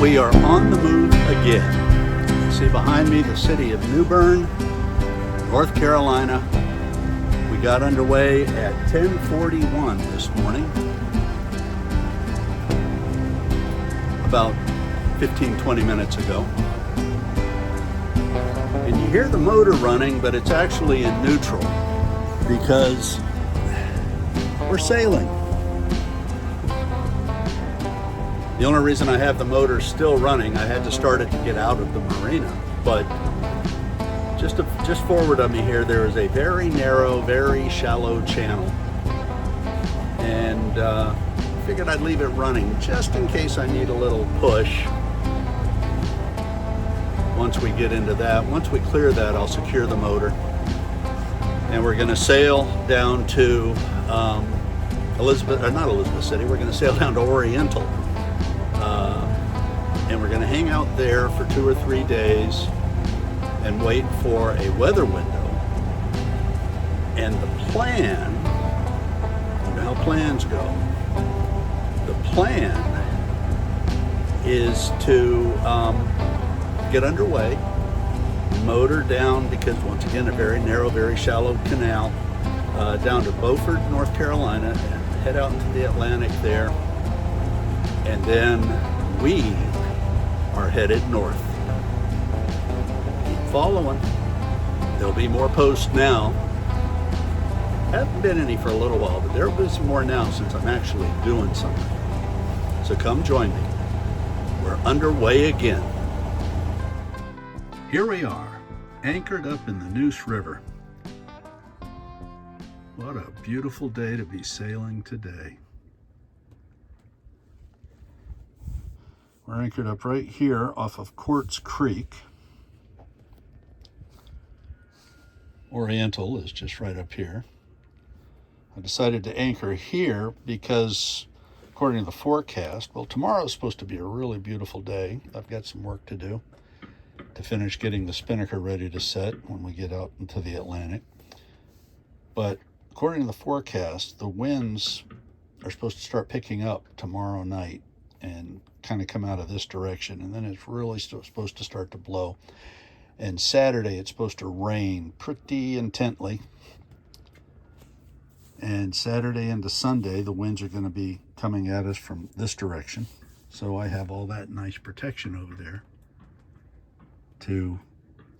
We are on the move again. You see behind me the city of Newburn, North Carolina. We got underway at 10:41 this morning, about 15-20 minutes ago. And you hear the motor running, but it's actually in neutral because we're sailing. The only reason I have the motor still running, I had to start it to get out of the marina. But just forward of me here, there is a very narrow, very shallow channel. And figured I'd leave it running just in case I need a little push. Once we get into that, once we clear that, I'll secure the motor. And we're gonna sail down to not Elizabeth City, we're gonna sail down to Oriental. And we're going to hang out there for 2 or 3 days and wait for a weather window. And the plan, you know how plans go, the plan is to get underway, motor down, because once again a very narrow, very shallow canal, down to Beaufort, North Carolina, and head out into the Atlantic there. And then we are headed north. Keep following. There'll be more posts now. Haven't been any for a little while, but there'll be some more now since I'm actually doing something. So come join me. We're underway again. Here we are, anchored up in the Neuse River. What a beautiful day to be sailing today. We're anchored up right here off of Quartz Creek. Oriental is just right up here. I decided to anchor here because, according to the forecast, well, tomorrow is supposed to be a really beautiful day. I've got some work to do to finish getting the spinnaker ready to set when we get out into the Atlantic. But according to the forecast, the winds are supposed to start picking up tomorrow night and kind of come out of this direction, and then it's really supposed to start to blow. And Saturday it's supposed to rain pretty intently, and Saturday into Sunday the winds are going to be coming at us from this direction, so I have all that nice protection over there to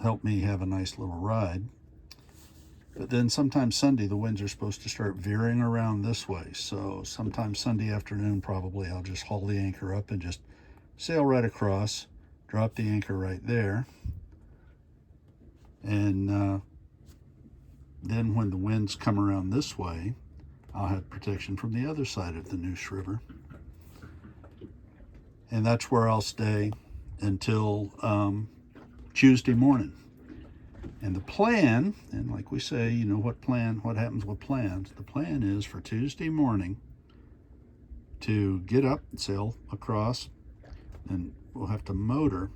help me have a nice little ride. But then sometime Sunday, the winds are supposed to start veering around this way. So sometime Sunday afternoon, probably, I'll just haul the anchor up and just sail right across, drop the anchor right there. And then when the winds come around this way, I'll have protection from the other side of the Neuse River. And that's where I'll stay until Tuesday morning. And the plan, and like we say, you know what happens with plans. The plan is for Tuesday morning to get up and sail across, and we'll have to motor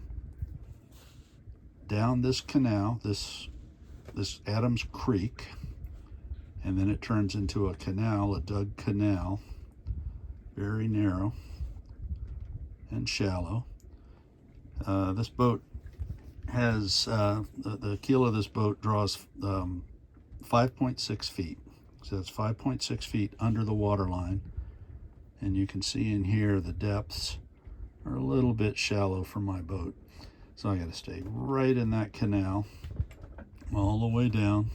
down this canal, this Adams Creek, and then it turns into a canal, a dug canal, very narrow and shallow. This boat has the keel of this boat draws 5.6 feet, so it's 5.6 feet under the water line, and you can see in here the depths are a little bit shallow for my boat, so I got to stay right in that canal all the way down.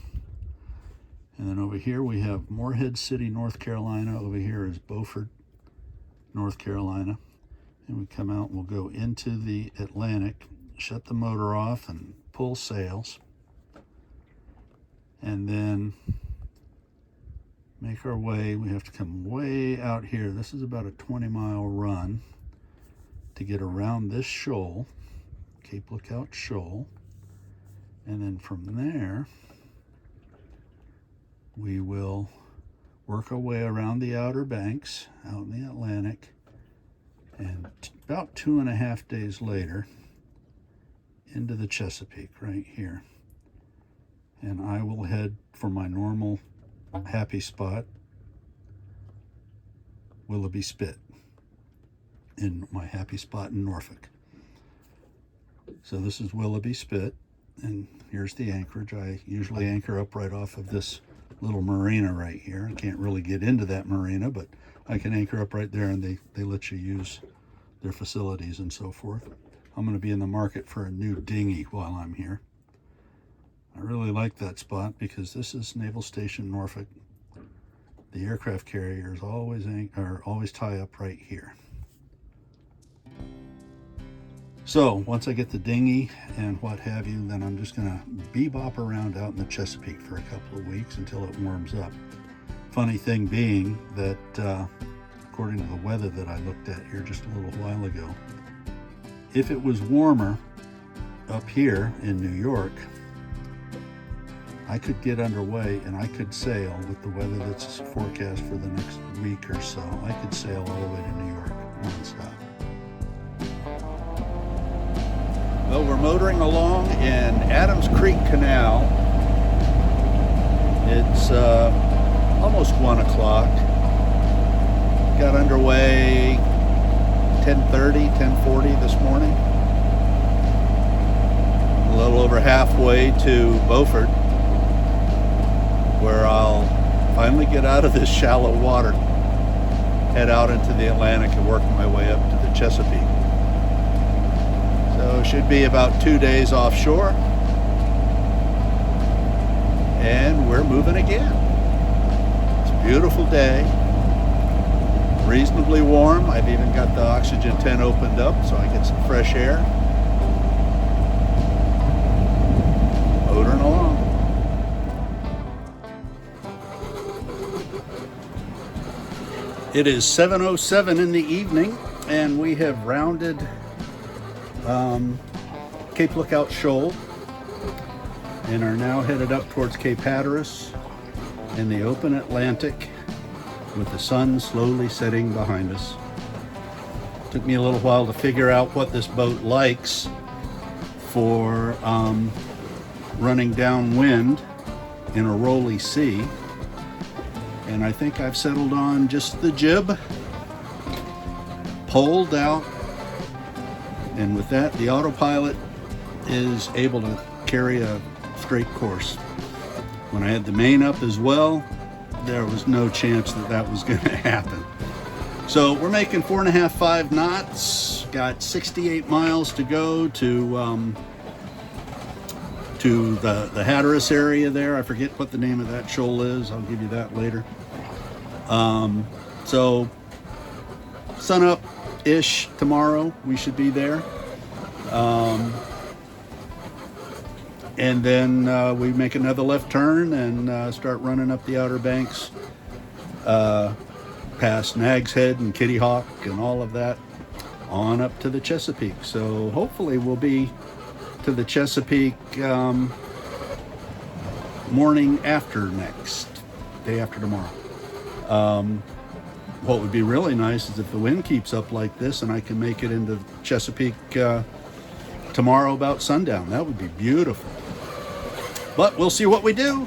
And then over here we have Morehead City, North Carolina. Over here is Beaufort, North Carolina, and we come out and we'll go into the Atlantic, shut the motor off and pull sails, and then make our way. We have to come way out here. This is about a 20-mile run to get around this shoal, Cape Lookout Shoal, and then from there we will work our way around the Outer Banks out in the Atlantic, and about 2.5 days later into the Chesapeake right here. And I will head for my normal happy spot, Willoughby Spit, in my happy spot in Norfolk. So this is Willoughby Spit, and here's the anchorage. I usually anchor up right off of this little marina right here. I can't really get into that marina, but I can anchor up right there, and they let you use their facilities and so forth. I'm going to be in the market for a new dinghy while I'm here. I really like that spot because this is Naval Station Norfolk. The aircraft carriers always tie up right here. So once I get the dinghy and what have you, then I'm just gonna bebop around out in the Chesapeake for a couple of weeks until it warms up. Funny thing being that according to the weather that I looked at here just a little while ago, if it was warmer up here in New York, I could get underway and I could sail with the weather that's forecast for the next week or so. I could sail all the way to New York nonstop. Well, we're motoring along in Adams Creek Canal. It's almost 1 o'clock. Got underway 10:30, 10:40 this morning. A little over halfway to Beaufort, where I'll finally get out of this shallow water, head out into the Atlantic and work my way up to the Chesapeake. So should be about 2 days offshore, and we're moving again. It's a beautiful day, reasonably warm. I've even got the oxygen tent opened up so I get some fresh air. Motoring along. It is 7:07 in the evening, and we have rounded Cape Lookout Shoal and are now headed up towards Cape Hatteras in the open Atlantic with the sun slowly setting behind us. Took me a little while to figure out what this boat likes for running downwind in a rolly sea, and I think I've settled on just the jib, poled out, and with that the autopilot is able to carry a straight course. When I had the main up as well, there was no chance that that was going to happen. So we're making 4.5, 5 knots, got 68 miles to go to the Hatteras area there. I forget what the name of that shoal is. I'll give you that later. So sun up-ish tomorrow, we should be there. And then we make another left turn and start running up the Outer Banks, past Nag's Head and Kitty Hawk and all of that, on up to the Chesapeake. So hopefully we'll be to the Chesapeake morning after next, day after tomorrow. What would be really nice is if the wind keeps up like this and I can make it into Chesapeake tomorrow about sundown. That would be beautiful. But we'll see what we do.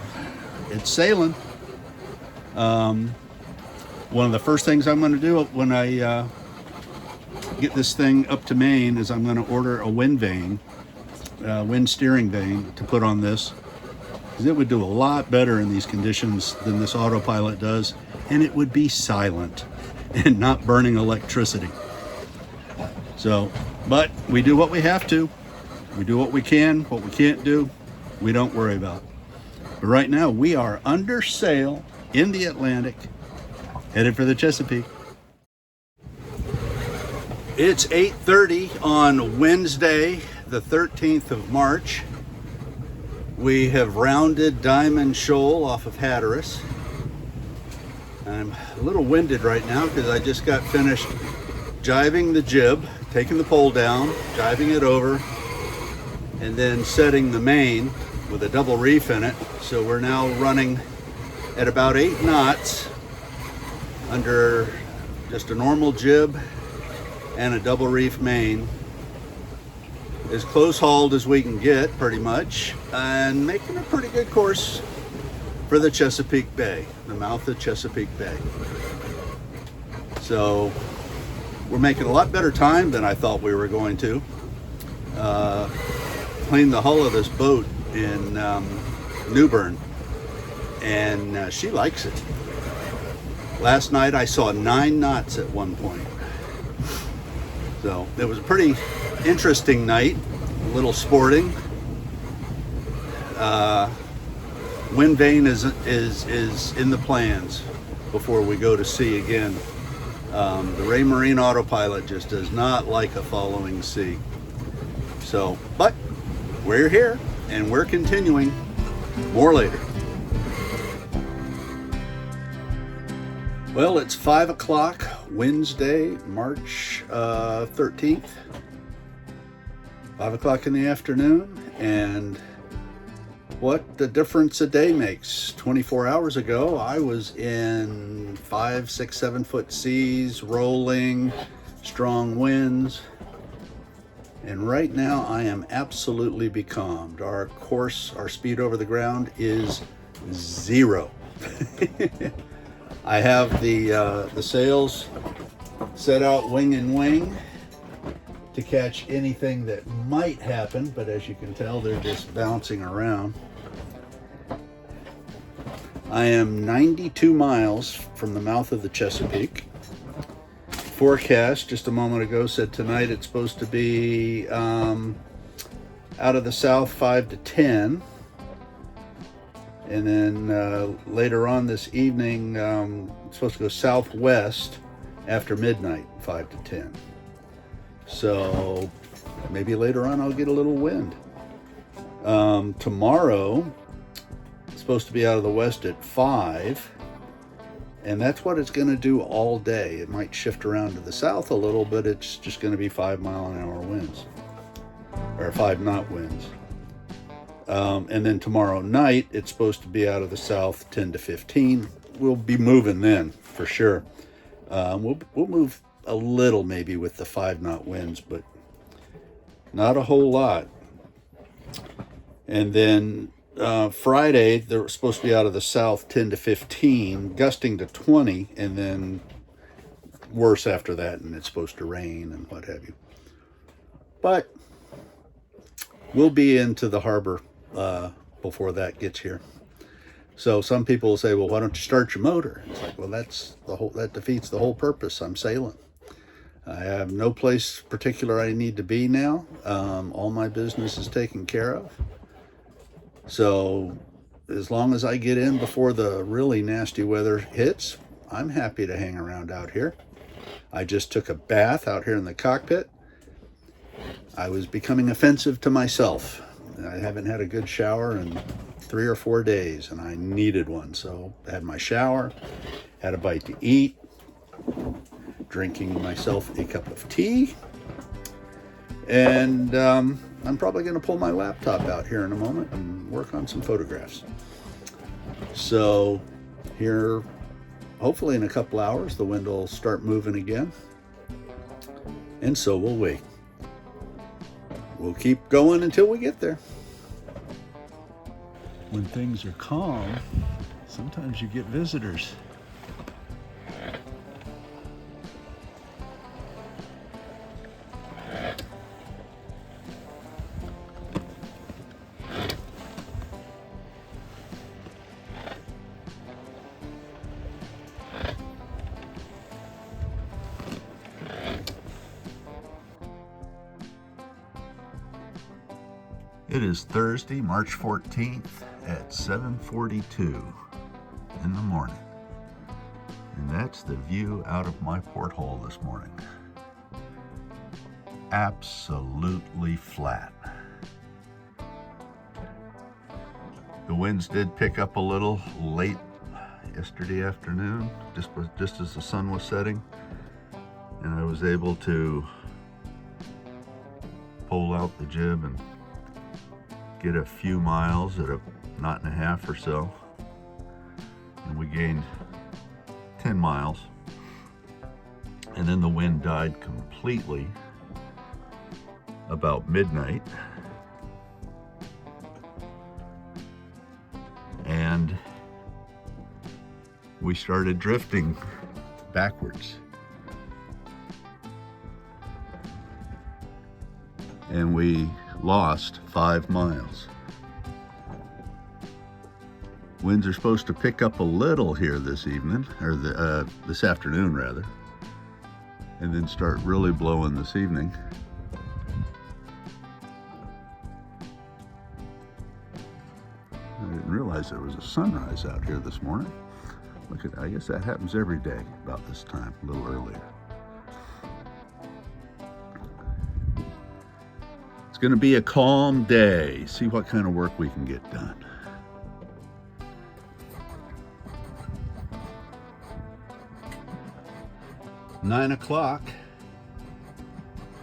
It's sailing. One of the first things I'm going to do when I get this thing up to Maine is I'm going to order a wind vane, wind steering vane to put on this, because it would do a lot better in these conditions than this autopilot does, and it would be silent and not burning electricity. So, but we do what we have to. We do what we can. What we can't do, we don't worry about. But right now we are under sail in the Atlantic, headed for the Chesapeake. It's 8:30 on Wednesday, the 13th of March. We have rounded Diamond Shoal off of Hatteras. I'm a little winded right now because I just got finished jibing the jib, taking the pole down, jibing it over, and then setting the main with a double reef in it. So we're now running at about 8 knots under just a normal jib and a double reef main, as close hauled as we can get pretty much, and making a pretty good course for the Chesapeake Bay, the mouth of Chesapeake Bay. So we're making a lot better time than I thought we were going to. cleaned the hull of this boat in Newburn, and she likes it. Last night I saw 9 knots at one point. So it was a pretty interesting night, a little sporting. Wind vane is in the plans before we go to sea again. The Ray Marine autopilot just does not like a following sea. So, but we're here and we're continuing. More later. Well, it's 5 o'clock, Wednesday, March 13th. 5 o'clock in the afternoon, and what the difference a day makes. 24 hours ago, I was in 5, 6, 7 foot seas, rolling, strong winds. And right now I am absolutely becalmed. Our course, our speed over the ground is 0. I have the sails set out wing and wing to catch anything that might happen, but as you can tell, they're just bouncing around. I am 92 miles from the mouth of the Chesapeake. Forecast just a moment ago said tonight it's supposed to be out of the south 5 to 10. And then later on this evening, it's supposed to go southwest after midnight, 5 to 10. So maybe later on I'll get a little wind. Tomorrow, it's supposed to be out of the west at 5. And that's what it's going to do all day. It might shift around to the south a little, but it's just going to be 5-mile-an-hour winds, or 5-knot winds. And then tomorrow night, it's supposed to be out of the south 10 to 15. We'll be moving then, for sure. We'll move a little maybe with the 5-knot winds, but not a whole lot. And then Friday, they're supposed to be out of the south 10 to 15, gusting to 20, and then worse after that, and it's supposed to rain and what have you. But we'll be into the harbor before that gets here. So some people will say, well, why don't you start your motor? It's like, well, that defeats the whole purpose. I'm sailing. I have no place particular I need to be now. All my business is taken care of. So as long as I get in before the really nasty weather hits, I'm happy to hang around out here. I just took a bath out here in the cockpit. I was becoming offensive to myself. I haven't had a good shower in 3 or 4 days, and I needed one. So I had my shower, had a bite to eat, drinking myself a cup of tea, and I'm probably going to pull my laptop out here in a moment and work on some photographs. So here, hopefully in a couple hours, the wind will start moving again, and so will we. We'll keep going until we get there. When things are calm, sometimes you get visitors. It is Thursday, March 14th at 7:42 in the morning. And that's the view out of my porthole this morning. Absolutely flat. The winds did pick up a little late yesterday afternoon, just as the sun was setting. And I was able to pull out the jib and get a few miles at a knot and a half or so, and we gained 10 miles, and then the wind died completely about midnight, and we started drifting backwards. and we lost 5 miles. Winds are supposed to pick up a little here this evening, or this afternoon rather, and then start really blowing this evening. I didn't realize there was a sunrise out here this morning. Look at, I guess that happens every day about this time, a little earlier. It's going to be a calm day. See what kind of work we can get done. Nine o'clock,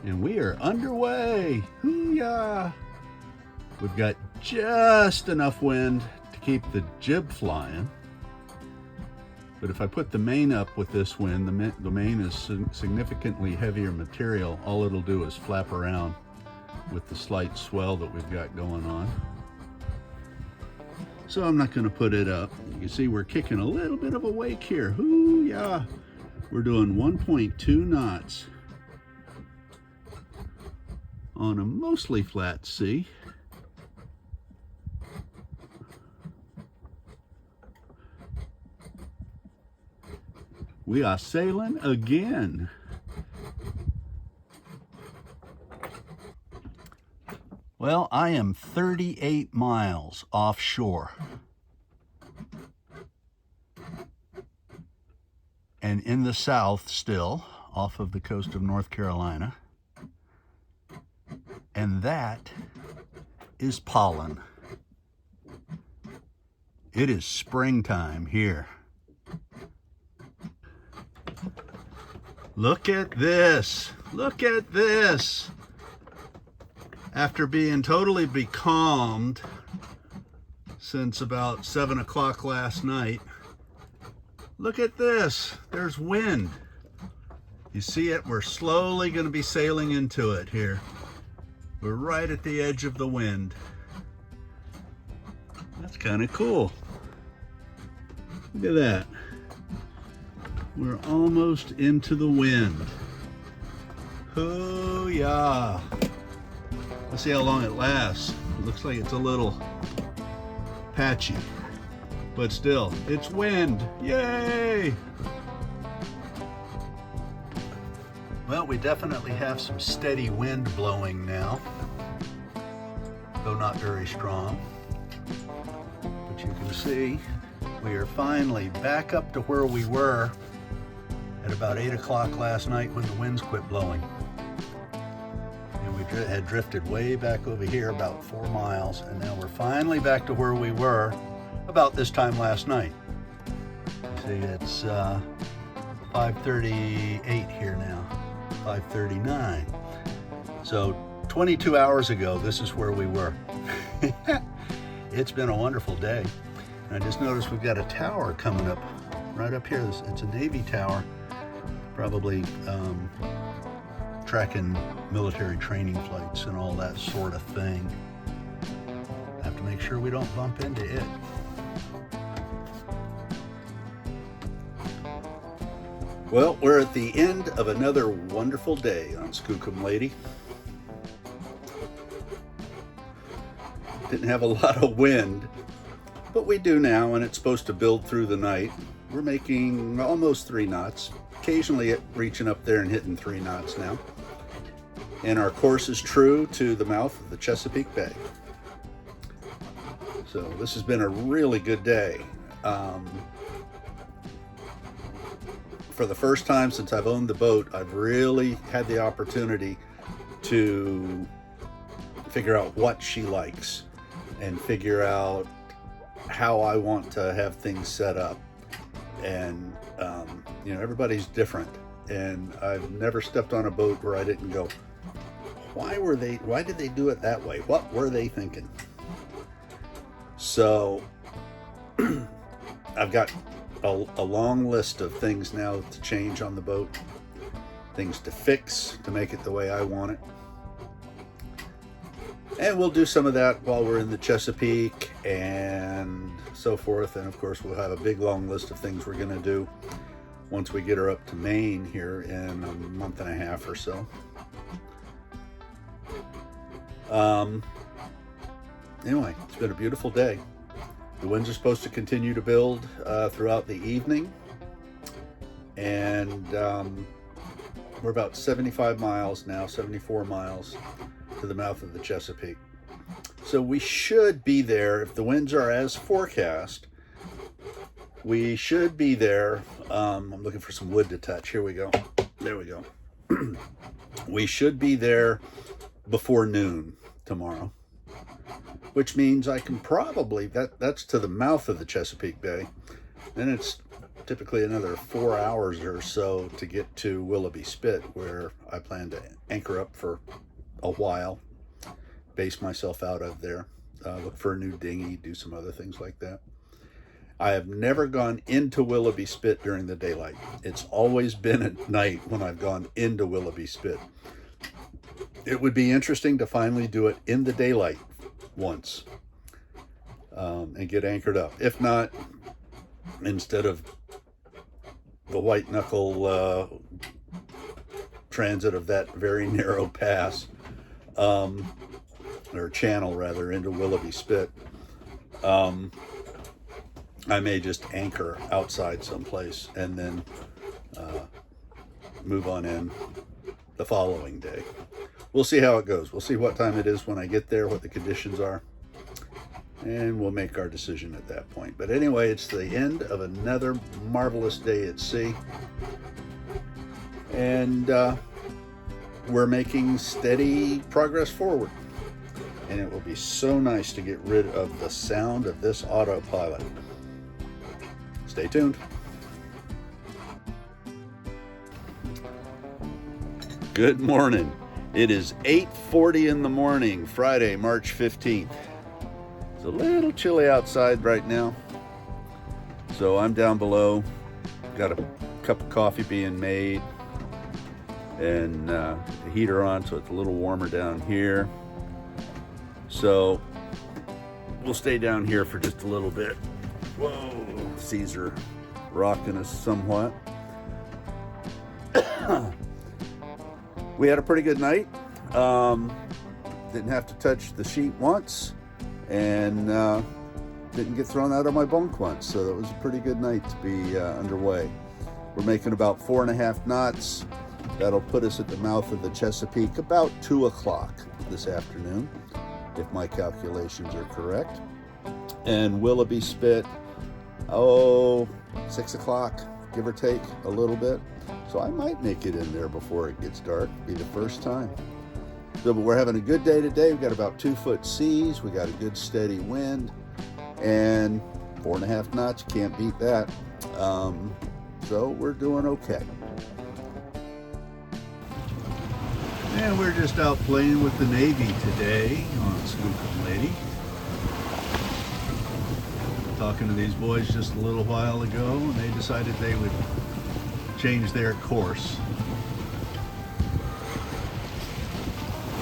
and we are underway. Hoo-yah! We've got just enough wind to keep the jib flying. But if I put the main up with this wind, the main is significantly heavier material. All it'll do is flap around with the slight swell that we've got going on. So I'm not going to put it up. You can see we're kicking a little bit of a wake here. Hoo-yah! We're doing 1.2 knots on a mostly flat sea. We are sailing again. Well, I am 38 miles offshore. And in the south still, off of the coast of North Carolina. And that is pollen. It is springtime here. Look at this. Look at this. After being totally becalmed since about 7 o'clock last night, look at this. There's wind. You see it? We're slowly going to be sailing into it here. We're right at the edge of the wind. That's kind of cool. Look at that. We're almost into the wind. Hoo-yah. Let's see how long it lasts. It looks like it's a little patchy, but still, it's wind. Yay! Well, we definitely have some steady wind blowing now, though not very strong. But you can see we are finally back up to where we were at about 8 o'clock last night when the winds quit blowing. And we had drifted way back over here about 4 miles, and now we're finally back to where we were about this time last night. You see, it's 5:38 here now, 5:39. So 22 hours ago, this is where we were. It's been a wonderful day. And I just noticed we've got a tower coming up right up here. It's a Navy tower, probably tracking military training flights and all that sort of thing. Have to make sure we don't bump into it. Well, we're at the end of another wonderful day on Skookum Lady. Didn't have a lot of wind, but we do now, and it's supposed to build through the night. We're making almost 3 knots, occasionally reaching up there and hitting 3 knots now. And our course is true to the mouth of the Chesapeake Bay. So this has been a really good day. For the first time since I've owned the boat, I've really had the opportunity to figure out what she likes and figure out how I want to have things set up. And you know, everybody's different, and I've never stepped on a boat where I didn't go, why did they do it that way? What were they thinking? So I've got a long list of things now to change on the boat, things to fix to make it the way I want it. And we'll do some of that while we're in the Chesapeake and so forth. And of course, we'll have a big long list of things we're going to do once we get her up to Maine here in a month and a half or so. Anyway, it's been a beautiful day. The winds are supposed to continue to build throughout the evening, and we're about 75 miles now, 74 miles to the mouth of the Chesapeake. So we should be there, if the winds are as forecast, we should be there. I'm looking for some wood to touch. Here we go. There we go. We should be there before noon tomorrow, which means I can probably, that's to the mouth of the Chesapeake Bay. Then it's typically another 4 hours or so to get to Willoughby Spit, where I plan to anchor up for a while, base myself out of there, look for a new dinghy, do some other things like that. I have never gone into Willoughby Spit during the daylight. It's always been at night when I've gone into Willoughby Spit. It would be interesting to finally do it in the daylight once, and get anchored up. If not, instead of the white knuckle transit of that very narrow pass, or channel rather, into Willoughby Spit, I may just anchor outside someplace and then move on in the following day. We'll see how it goes. We'll see what time it is when I get there, what the conditions are, and we'll make our decision at that point. But anyway, it's the end of another marvelous day at sea, and we're making steady progress forward. And it will be so nice to get rid of the sound of this autopilot. Stay tuned. Good morning. It is 8:40 in the morning, Friday, March 15th. It's a little chilly outside right now, so I'm down below. Got a cup of coffee being made, and the heater on, so it's a little warmer down here. So we'll stay down here for just a little bit. Whoa, seas are rocking us somewhat. We had a pretty good night. Didn't have to touch the sheet once, and didn't get thrown out of my bunk once. So that was a pretty good night to be underway. We're making about 4.5 knots. That'll put us at the mouth of the Chesapeake about 2 o'clock this afternoon, if my calculations are correct. And Willoughby Spit, 6 o'clock, give or take a little bit. So I might make it in there before it gets dark. Be the first time. So, but we're having a good day today. We've got about 2-foot seas. We got a good steady wind, and 4.5 knots. You can't beat that. So we're doing okay. And we're just out playing with the Navy today on Skookum Lady. Talking to these boys just a little while ago, and they decided they would change their course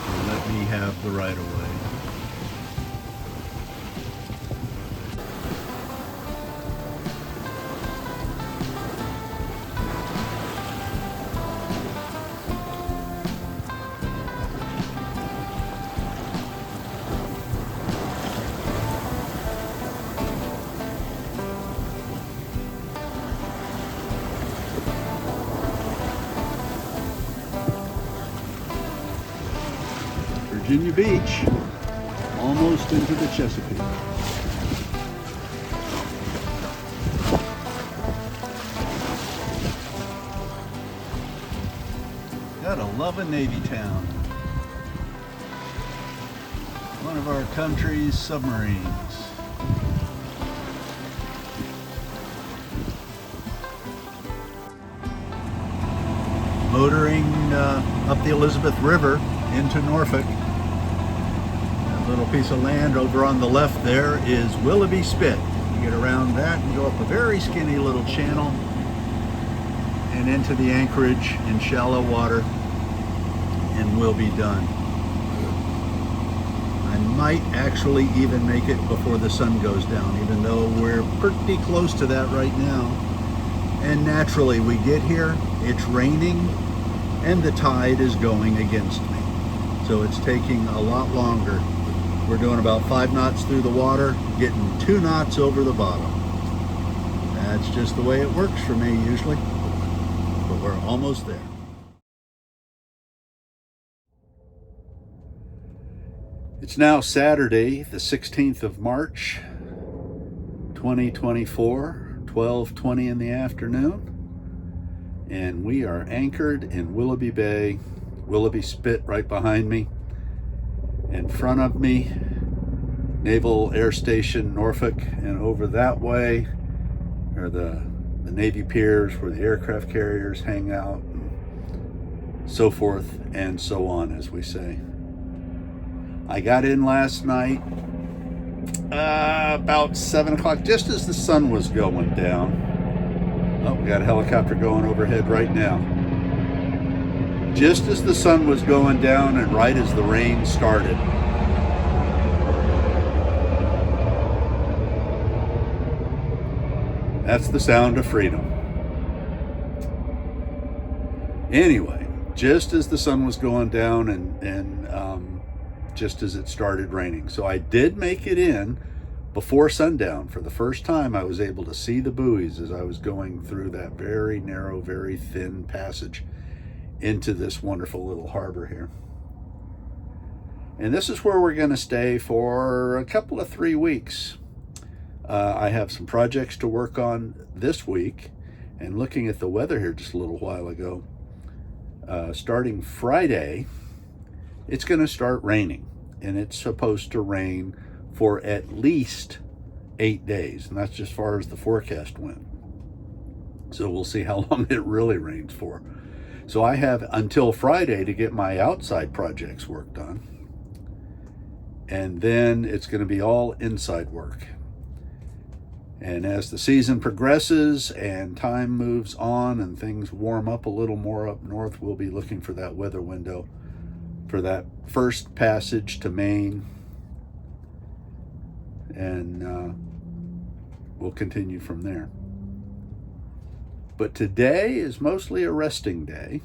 and let me have the right of way. Virginia Beach, almost into the Chesapeake. Gotta love a Navy town. One of our country's submarines. Motoring up the Elizabeth River into Norfolk. Little piece of land over on the left there is Willoughby Spit. You get around that and go up a very skinny little channel and into the anchorage in shallow water, and we'll be done. I might actually even make it before the sun goes down, even though we're pretty close to that right now. And naturally, we get here, it's raining, and the tide is going against me. so it's taking a lot longer. We're doing about 5 knots through the water, getting 2 knots over the bottom. That's just the way it works for me usually, but we're almost there. It's now Saturday, the 16th of March, 2024, 12:20 in the afternoon, and we are anchored in Willoughby Bay, Willoughby Spit right behind me. In front of me, Naval Air Station Norfolk, and over that way are the Navy piers where the aircraft carriers hang out, and so forth and so on, as we say. I got in last night about 7 o'clock, just as the sun was going down. Oh, we got a helicopter going overhead right now. Just as the sun was going down and right as the rain started. That's the sound of freedom. Anyway, just as the sun was going down and just as it started raining. So I did make it in before sundown. For the first time, I was able to see the buoys as I was going through that very narrow, very thin passage into this wonderful little harbor here. And this is where we're going to stay for a couple of 3 weeks. I have some projects to work on this week, and looking at the weather here just a little while ago, starting Friday, it's going to start raining, and it's supposed to rain for at least 8 days, and that's just as far as the forecast went. So we'll see how long it really rains for. So I have until Friday to get my outside projects worked on, and then it's going to be all inside work. And as the season progresses and time moves on and things warm up a little more up north, we'll be looking for that weather window for that first passage to Maine, and we'll continue from there. But today is mostly a resting day.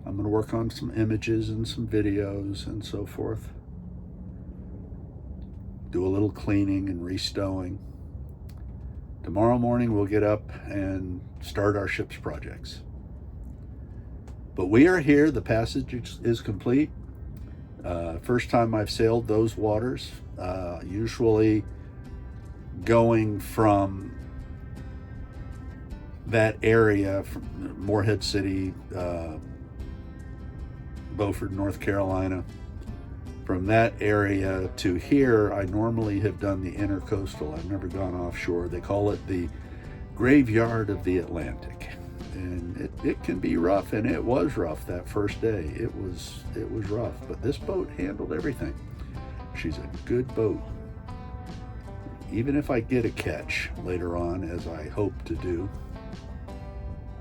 I'm going to work on some images and some videos and so forth. Do a little cleaning and restowing. Tomorrow morning we'll get up and start our ship's projects. But we are here. The passage is complete. First time I've sailed those waters. Usually going from that area, from Morehead City, Beaufort, North Carolina. From that area to here, I normally have done the intercoastal. I've never gone offshore. They call it the graveyard of the Atlantic. And it can be rough, and it was rough that first day. It was rough, but this boat handled everything. She's a good boat. Even if I get a catch later on, as I hope to do,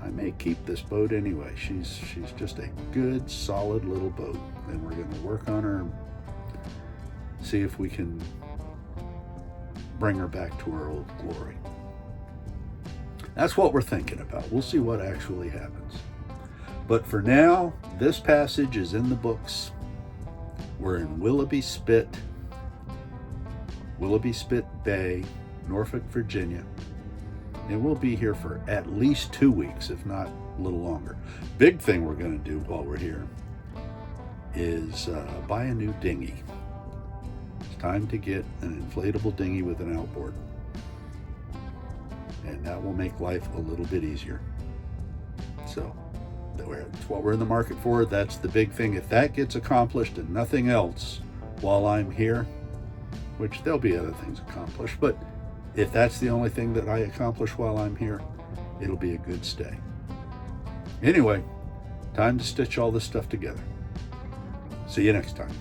I may keep this boat anyway. She's just a good, solid little boat, and we're going to work on her, see if we can bring her back to her old glory. That's what we're thinking about. We'll see what actually happens. But for now, this passage is in the books. We're in Willoughby Spit Bay, Norfolk, Virginia. And we'll be here for at least 2 weeks, if not a little longer. Big thing we're going to do while we're here is buy a new dinghy. It's time to get an inflatable dinghy with an outboard. And that will make life a little bit easier. So that's what we're in the market for. That's the big thing. If that gets accomplished and nothing else while I'm here, which there'll be other things accomplished, but if that's the only thing that I accomplish while I'm here, it'll be a good stay. Anyway, time to stitch all this stuff together. See you next time.